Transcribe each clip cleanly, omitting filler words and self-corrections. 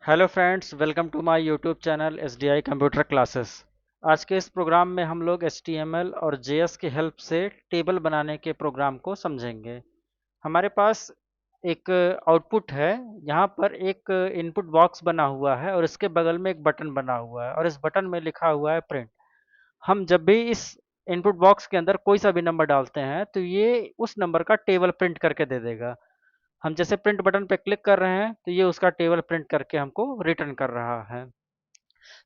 Hello friends, welcome to my YouTube channel SDI computer classes. आज के इस programme में हम लोग HTML और JS की हेल्प से टेबल बनाने के प्रोग्राम को समझेंगे। हमारे पास एक आउटपुट है। यहाँ पर एक इनपुट बॉक्स बना हुआ है और इसके बगल में एक बटन बना हुआ है और इस बटन में लिखा हुआ है प्रिंट। हम जब भी इस इनपुट बॉक्स के अंदर कोई सा भी नंबर डालते हैं तो ये उस नंबर का टेबल प्रिंट करके दे देगा। हम जैसे प्रिंट बटन पे क्लिक कर रहे हैं तो ये उसका टेबल प्रिंट करके हमको रिटर्न कर रहा है।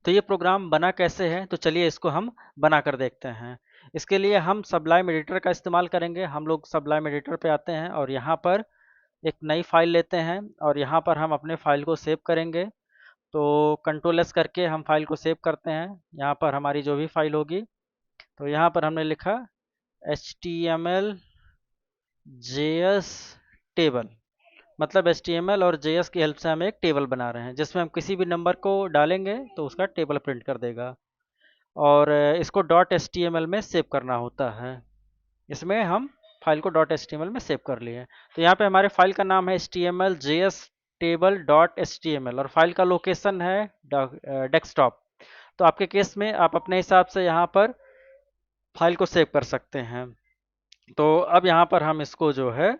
तो ये प्रोग्राम बना कैसे है, तो चलिए इसको हम बना कर देखते हैं। इसके लिए हम सबलाइम एडिटर का इस्तेमाल करेंगे। हम लोग सबलाइम एडिटर पे आते हैं और यहाँ पर एक नई फाइल लेते हैं और यहाँ पर हम अपने फाइल को सेव करेंगे। तो कंट्रोल एस करके हम फाइल को सेव करते हैं। यहाँ पर हमारी जो भी फाइल होगी, तो यहाँ पर हमने लिखा HTML JS टेबल। मतलब HTML और JS की हेल्प से हम एक टेबल बना रहे हैं जिसमें हम किसी भी नंबर को डालेंगे तो उसका टेबल प्रिंट कर देगा। और इसको डॉट HTML में सेव करना होता है। इसमें हम फाइल को डॉट HTML में सेव कर लिए। तो यहाँ पे हमारे फाइल का नाम है HTML JS table dot HTML और फाइल का लोकेशन है डेस्कटॉप। तो आपके केस में आप अपने हिसाब से यहाँ पर फाइल को सेव कर सकते हैं। तो अब यहाँ पर हम इसको जो है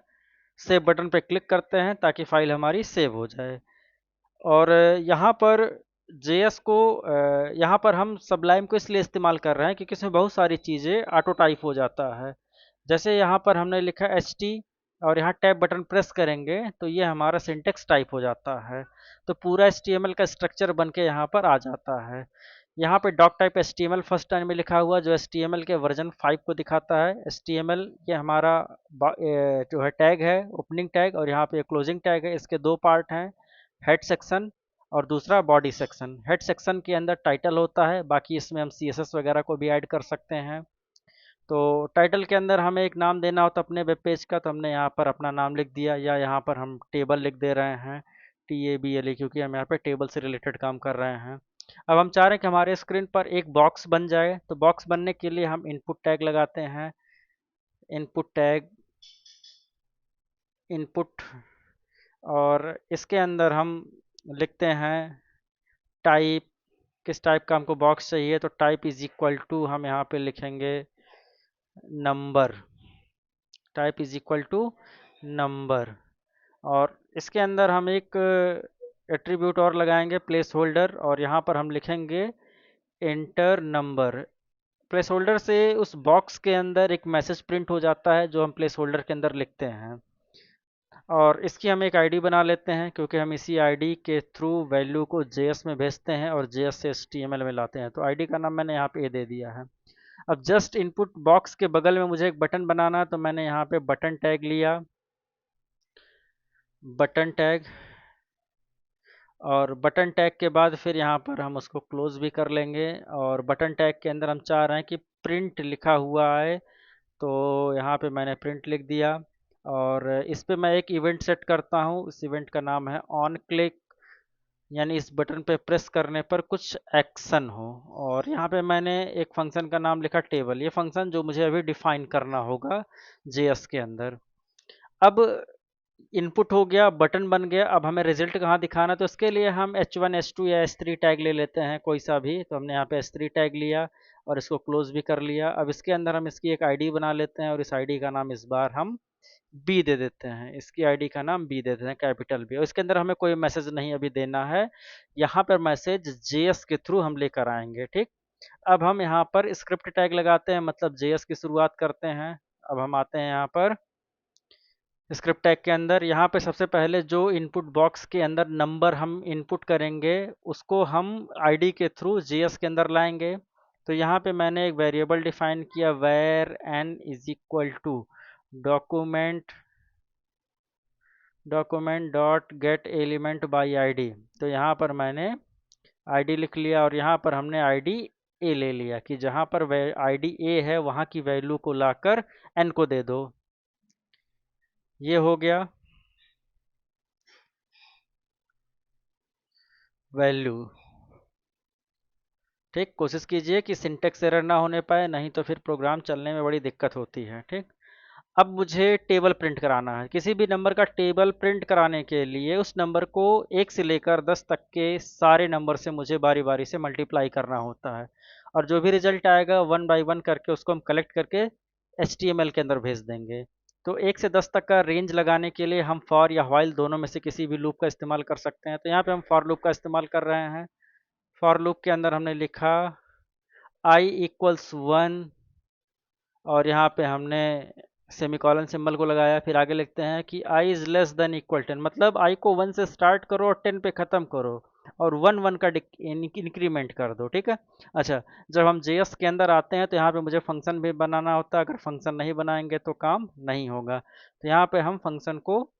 सेव बटन पे क्लिक करते हैं ताकि फाइल हमारी सेव हो जाए। और यहाँ पर JS को यहाँ पर हम सबलाइम को इसलिए इस्तेमाल कर रहे हैं क्योंकि इसमें बहुत सारी चीज़ें ऑटो टाइप हो जाता है। जैसे यहाँ पर हमने लिखा HT और यहाँ टैब बटन प्रेस करेंगे तो ये हमारा सिंटेक्स टाइप हो जाता है। तो पूरा HTML का स्ट्रक्चर बन के यहाँ पर आ जाता है। यहाँ पे doctype HTML first time में लिखा हुआ जो HTML के वर्जन 5 को दिखाता है। HTML ये हमारा जो है टैग है, ओपनिंग टैग, और यहाँ पे क्लोजिंग टैग है। इसके दो पार्ट हैं, हेड सेक्शन और दूसरा बॉडी सेक्शन। हेड सेक्शन के अंदर टाइटल होता है, बाकी इसमें हम CSS वगैरह को भी ऐड कर सकते हैं। तो टाइटल के अंदर हमें एक नाम देना होता अपने वेब पेज का, तो हमने यहाँ पर अपना नाम लिख दिया, या यहाँ पर हम टेबल लिख दे रहे हैं TABLE, क्योंकि हम यहाँ पे टेबल से रिलेटेड काम कर रहे हैं। अब हम चाह रहे हैं कि हमारे स्क्रीन पर एक बॉक्स बन जाए। तो बॉक्स बनने के लिए हम इनपुट टैग लगाते हैं। इनपुट टैग इनपुट, और इसके अंदर हम लिखते हैं टाइप। किस टाइप का हमको बॉक्स चाहिए, तो टाइप इज इक्वल टू हम यहाँ पे लिखेंगे number. Type is equal to number. और इसके अंदर हम एक एट्रीब्यूट और लगाएंगे, प्लेस होल्डर, और यहाँ पर हम लिखेंगे एंटर नंबर। प्लेस होल्डर से उस बॉक्स के अंदर एक मैसेज प्रिंट हो जाता है जो हम प्लेस होल्डर के अंदर लिखते हैं। और इसकी हम एक आईडी बना लेते हैं क्योंकि हम इसी आईडी के थ्रू वैल्यू को JS में भेजते हैं और JS से HTML में लाते हैं। तो आईडी का नाम मैंने यहाँ पे दे दिया है। अब जस्ट इनपुट बॉक्स के बगल में मुझे एक बटन बनाना है, तो मैंने यहाँ पे बटन टैग लिया, बटन टैग। और बटन टैग के बाद फिर यहाँ पर हम उसको क्लोज भी कर लेंगे। और बटन टैग के अंदर हम चाह रहे हैं कि प्रिंट लिखा हुआ है, तो यहाँ पे मैंने प्रिंट लिख दिया। और इस पे मैं एक इवेंट सेट करता हूँ। इस इवेंट का नाम है ऑन क्लिक, यानी इस बटन पे प्रेस करने पर कुछ एक्शन हो। और यहाँ पे मैंने एक फंक्शन का नाम लिखा टेबल। ये फंक्शन जो मुझे अभी डिफाइन करना होगा JS के अंदर। अब इनपुट हो गया, बटन बन गया। अब हमें रिजल्ट कहाँ दिखाना, तो इसके लिए हम H1 H2 या H3 टैग ले लेते हैं, कोई सा भी। तो हमने यहाँ पे H3 टैग लिया और इसको क्लोज भी कर लिया। अब इसके अंदर हम इसकी एक आईडी बना लेते हैं और इस आईडी का नाम इस बार हम बी दे देते हैं। इसकी आईडी का नाम बी दे देते हैं, कैपिटल बी। और इसके अंदर हमें कोई मैसेज नहीं अभी देना है, यहाँ पर मैसेज JS के थ्रू हम लेकर आएंगे। ठीक। अब हम यहाँ पर स्क्रिप्ट टैग लगाते हैं, मतलब JS की शुरुआत करते हैं। अब हम आते हैं यहाँ पर स्क्रिप्ट टैग के अंदर। यहाँ पे सबसे पहले जो इनपुट बॉक्स के अंदर नंबर हम इनपुट करेंगे उसको हम आईडी के थ्रू JS के अंदर लाएंगे। तो यहाँ पे मैंने एक वेरिएबल डिफाइन किया, where n is equal to document document dot get element by ID. तो यहाँ पर मैंने आईडी लिख लिया और यहाँ पर हमने आईडी ए ले लिया कि जहाँ पर आईडी ए है वहाँ की वैल्यू को लाकर n को दे दो। ये हो गया वैल्यू। ठीक, कोशिश कीजिए कि सिंटेक्स एरर ना होने पाए, नहीं तो फिर प्रोग्राम चलने में बड़ी दिक्कत होती है। ठीक। अब मुझे टेबल प्रिंट कराना है। किसी भी नंबर का टेबल प्रिंट कराने के लिए उस नंबर को 1 से लेकर 10 तक के सारे नंबर से मुझे बारी बारी से मल्टीप्लाई करना होता है, और जो भी रिजल्ट आएगा वन बाय वन करके उसको हम कलेक्ट करके HTML के अंदर भेज देंगे। तो 1 से 10 तक का रेंज लगाने के लिए हम फॉर या व्हाइल दोनों में से किसी भी लूप का इस्तेमाल कर सकते हैं। तो यहाँ पे हम फॉर लूप का इस्तेमाल कर रहे हैं। फॉर लूप के अंदर हमने लिखा i इक्वल्स 1, और यहाँ पे हमने सेमीकोलन सिंबल को लगाया। फिर आगे लिखते हैं कि i is less than equal 10, मतलब i को 1 से स्टार्ट करो और 10 पे ख़त्म करो, और 1 1 का इंक्रीमेंट कर दो। ठीक है। अच्छा, जब हम JS के अंदर आते हैं तो यहाँ पे मुझे फंक्शन भी बनाना होता है। अगर फंक्शन नहीं बनाएंगे तो काम नहीं होगा। तो यहाँ पे हम फंक्शन को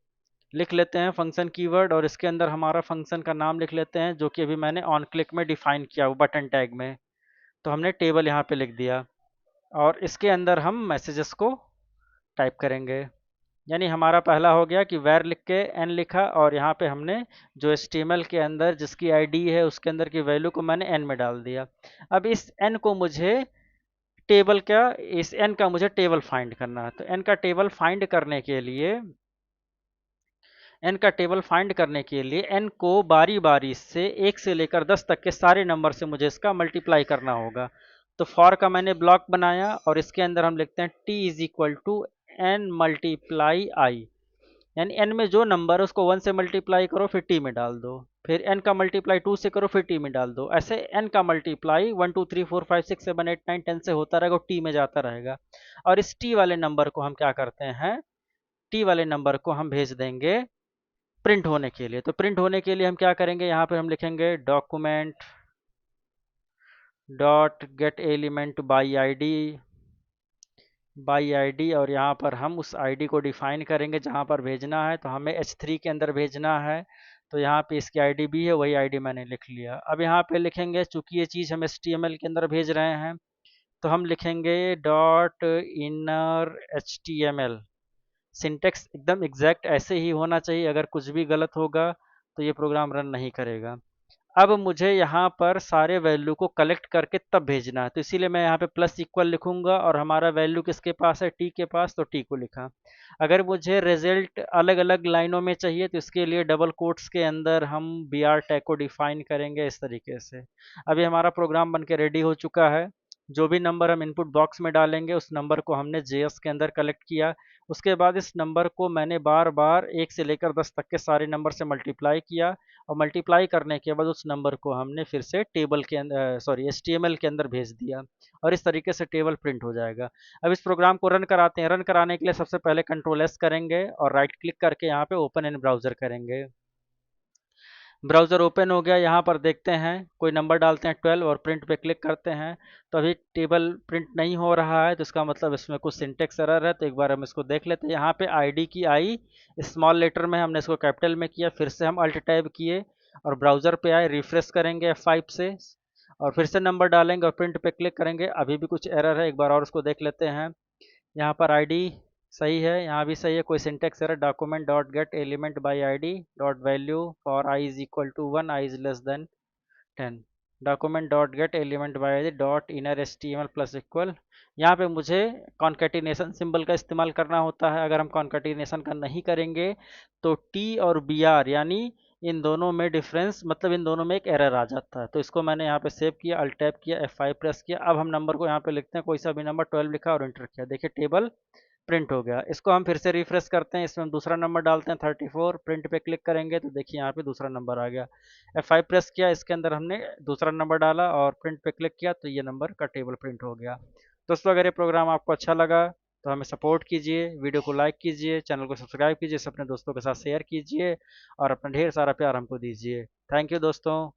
लिख लेते हैं, फंक्शन कीवर्ड, और इसके अंदर हमारा फंक्शन का नाम लिख लेते हैं, जो कि अभी मैंने ऑन क्लिक में डिफाइन किया वो बटन टैग में। तो हमने टेबल यहाँ पे लिख दिया, और इसके अंदर हम मैसेजेस को टाइप करेंगे। यानी हमारा पहला हो गया कि वैर लिख के n लिखा, और यहाँ पे हमने जो HTML के अंदर जिसकी ID है उसके अंदर की वैल्यू को मैंने n में डाल दिया। अब इस n को मुझे टेबल का इस n का मुझे टेबल फाइंड करना है। तो n का टेबल फाइंड करने के लिए n का टेबल फाइंड करने के लिए n को बारी बारी से 1 से लेकर 10 तक के सारे नंबर से मुझे इसका मल्टीप्लाई करना होगा। तो फॉर का मैंने ब्लॉक बनाया, और इसके अंदर हम लिखते हैं t is equal to n multiply I, यानी n में जो नंबर है उसको 1 से मल्टीप्लाई करो फिर t में डाल दो, फिर n का मल्टीप्लाई 2 से करो फिर t में डाल दो। ऐसे n का मल्टीप्लाई 1 2 3 4 5 6 7 8 9 10 से होता रहेगा, t में जाता रहेगा। और इस t वाले नंबर को हम क्या करते हैं, t वाले नंबर को हम भेज देंगे प्रिंट होने के लिए। तो प्रिंट होने के लिए हम क्या करेंगे, यहाँ पे हम लिखेंगे document dot get element by ID, और यहाँ पर हम उस आईडी को डिफाइन करेंगे जहाँ पर भेजना है। तो हमें H3 के अंदर भेजना है, तो यहाँ पे इसकी आईडी भी है, वही आईडी मैंने लिख लिया। अब यहाँ पे लिखेंगे, चूंकि ये चीज़ हम HTML के अंदर भेज रहे हैं, तो हम लिखेंगे डॉट इनर HTML। सिंटेक्स एकदम एग्जैक्ट ऐसे ही होना चाहिए, अगर कुछ भी गलत होगा तो ये प्रोग्राम रन नहीं करेगा। अब मुझे यहाँ पर सारे वैल्यू को कलेक्ट करके तब भेजना है, तो इसीलिए मैं यहाँ पे प्लस इक्वल लिखूंगा, और हमारा वैल्यू किसके पास है, टी के पास, तो टी को लिखा। अगर मुझे रिजल्ट अलग अलग लाइनों में चाहिए तो इसके लिए डबल कोट्स के अंदर हम br टैग को डिफाइन करेंगे इस तरीके से। अभी हमारा प्रोग्राम बन के रेडी हो चुका है। जो भी नंबर हम इनपुट बॉक्स में डालेंगे उस नंबर को हमने JS के अंदर कलेक्ट किया। उसके बाद इस नंबर को मैंने बार बार 1 से लेकर 10 तक के सारे नंबर से मल्टीप्लाई किया, और मल्टीप्लाई करने के बाद उस नंबर को हमने फिर से टेबल के अंदर HTML के अंदर भेज दिया, और इस तरीके से टेबल प्रिंट हो जाएगा। अब इस प्रोग्राम को रन कराते हैं। रन कराने के लिए सबसे पहले Ctrl+S करेंगे और राइट क्लिक करके यहाँ पे ओपन इन ब्राउज़र करेंगे। ब्राउज़र ओपन हो गया। यहाँ पर देखते हैं कोई नंबर डालते हैं 12 और प्रिंट पे क्लिक करते हैं, तो अभी टेबल प्रिंट नहीं हो रहा है, तो इसका मतलब इसमें कुछ सिंटेक्स एरर है। तो एक बार हम इसको देख लेते हैं। यहाँ पे आईडी की आई स्मॉल लेटर में हमने इसको कैपिटल में किया, फिर से हम अल्ट टैब किए और ब्राउज़र पे आए, रिफ्रेश करेंगे F5 से, और फिर से नंबर डालेंगे और प्रिंट पे क्लिक करेंगे। अभी भी कुछ एरर है, एक बार और उसको देख लेते हैं। यहाँ पर आईडी सही है, यहाँ भी सही है, कोई syntax error. Document dot get element by ID dot value for i is equal to 1, i is less than 10। Document dot get element by ID dot inner HTML plus equal. यहाँ पे मुझे कॉन्केटिनेशन सिंबल का इस्तेमाल करना होता है। अगर हम कॉन्केटिनेशन का नहीं करेंगे तो टी और BR यानी इन दोनों में डिफरेंस, मतलब इन दोनों में एक एरर आ जाता है। तो इसको मैंने यहाँ पे सेव किया, अल्ट टैब किया, F5 प्रेस किया। अब हम नंबर को यहाँ पे लिखते हैं, कोई सा भी नंबर 12 लिखा और एंटर किया। देखिए टेबल प्रिंट हो गया। इसको हम फिर से रिफ्रेश करते हैं, इसमें हम दूसरा नंबर डालते हैं 34, प्रिंट पे क्लिक करेंगे तो देखिए यहाँ पे दूसरा नंबर आ गया। F5 प्रेस किया, इसके अंदर हमने दूसरा नंबर डाला और प्रिंट पे क्लिक किया, तो ये नंबर का टेबल प्रिंट हो गया। दोस्तों, अगर ये प्रोग्राम आपको अच्छा लगा तो हमें सपोर्ट कीजिए, वीडियो को लाइक कीजिए, चैनल को सब्सक्राइब कीजिए, अपने दोस्तों के साथ शेयर कीजिए, और अपना ढेर सारा प्यार हमको दीजिए। थैंक यू दोस्तों।